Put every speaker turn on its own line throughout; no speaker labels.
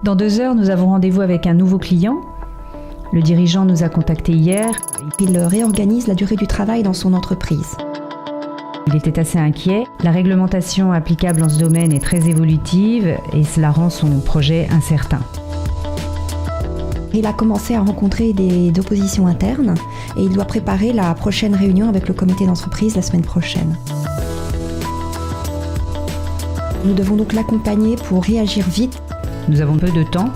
Dans 2 heures, nous avons rendez-vous avec un nouveau client. Le dirigeant nous a contactés hier.
Il réorganise la durée du travail dans son entreprise.
Il était assez inquiet. La réglementation applicable dans ce domaine est très évolutive et cela rend son projet incertain.
Il a commencé à rencontrer des oppositions internes et il doit préparer la prochaine réunion avec le comité d'entreprise la semaine prochaine. Nous devons donc l'accompagner pour réagir vite.
Nous avons peu de temps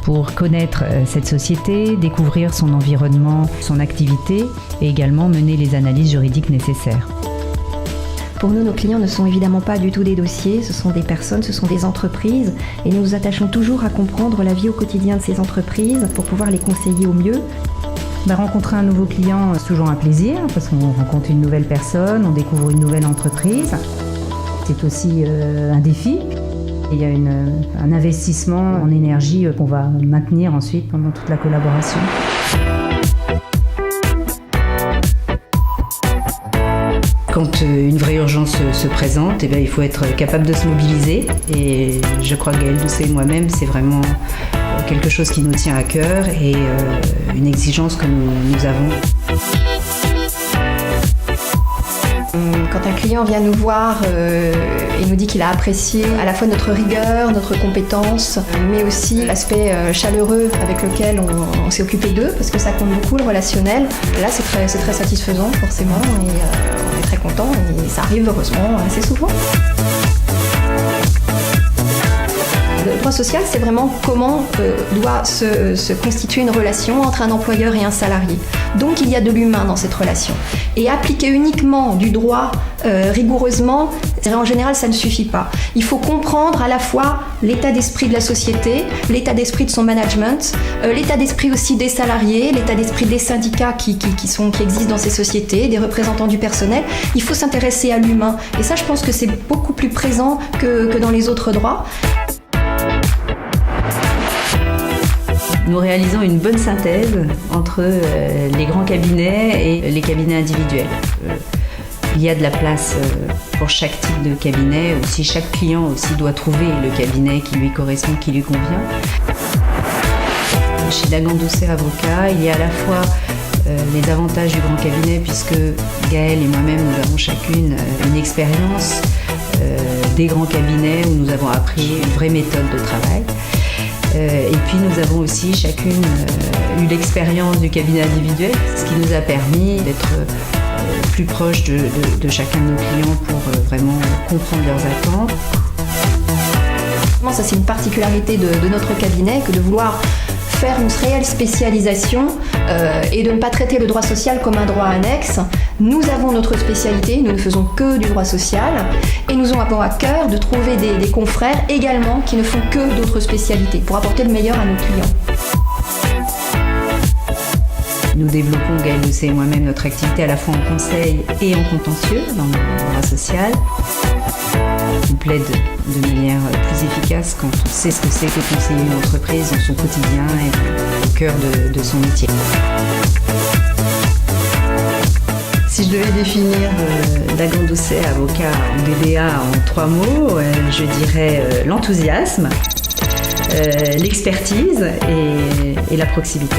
pour connaître cette société, découvrir son environnement, son activité et également mener les analyses juridiques nécessaires.
Pour nous, nos clients ne sont évidemment pas du tout des dossiers, ce sont des personnes, ce sont des entreprises et nous nous attachons toujours à comprendre la vie au quotidien de ces entreprises pour pouvoir les conseiller au mieux.
Rencontrer un nouveau client, c'est toujours un plaisir parce qu'on rencontre une nouvelle personne, on découvre une nouvelle entreprise. C'est aussi un défi. Il y a un investissement en énergie qu'on va maintenir ensuite pendant toute la collaboration.
Quand une vraie urgence se présente, il faut être capable de se mobiliser. Et je crois que Gaëlle Doucet et moi-même, c'est vraiment quelque chose qui nous tient à cœur et une exigence que nous avons.
Quand un client vient nous voir et nous dit qu'il a apprécié à la fois notre rigueur, notre compétence, mais aussi l'aspect chaleureux avec lequel on s'est occupé d'eux, parce que ça compte beaucoup le relationnel, là c'est très satisfaisant forcément et on est très content et ça arrive heureusement assez souvent. Le droit social, c'est vraiment comment doit se constituer une relation entre un employeur et un salarié. Donc il y a de l'humain dans cette relation. Et appliquer uniquement du droit rigoureusement, en général, ça ne suffit pas. Il faut comprendre à la fois l'état d'esprit de la société, l'état d'esprit de son management, l'état d'esprit aussi des salariés, l'état d'esprit des syndicats qui existent dans ces sociétés, des représentants du personnel. Il faut s'intéresser à l'humain. Et ça, je pense que c'est beaucoup plus présent que dans les autres droits.
Nous réalisons une bonne synthèse entre les grands cabinets et les cabinets individuels. Il y a de la place pour chaque type de cabinet. Aussi, chaque client aussi doit trouver le cabinet qui lui correspond, qui lui convient. Chez Dagan Doucet Avocats, il y a à la fois les avantages du grand cabinet puisque Gaëlle et moi-même, nous avons chacune une expérience des grands cabinets où nous avons appris une vraie méthode de travail. Et puis nous avons aussi chacune eu l'expérience du cabinet individuel, ce qui nous a permis d'être plus proche de chacun de nos clients pour vraiment comprendre leurs attentes.
Ça, c'est une particularité de notre cabinet que de vouloir faire une réelle spécialisation et de ne pas traiter le droit social comme un droit annexe. Nous avons notre spécialité, nous ne faisons que du droit social et nous avons à cœur de trouver des confrères également qui ne font que d'autres spécialités pour apporter le meilleur à nos clients.
Nous développons, Gaëlle Doucet et moi-même, notre activité à la fois en conseil et en contentieux dans le droit social. On plaide de manière plus efficace quand on sait ce que c'est que conseiller une entreprise dans son quotidien et au cœur de son métier. Si je devais définir Dagan Doucet Avocat en DDA en 3 mots, je dirais l'enthousiasme, l'expertise et la proximité.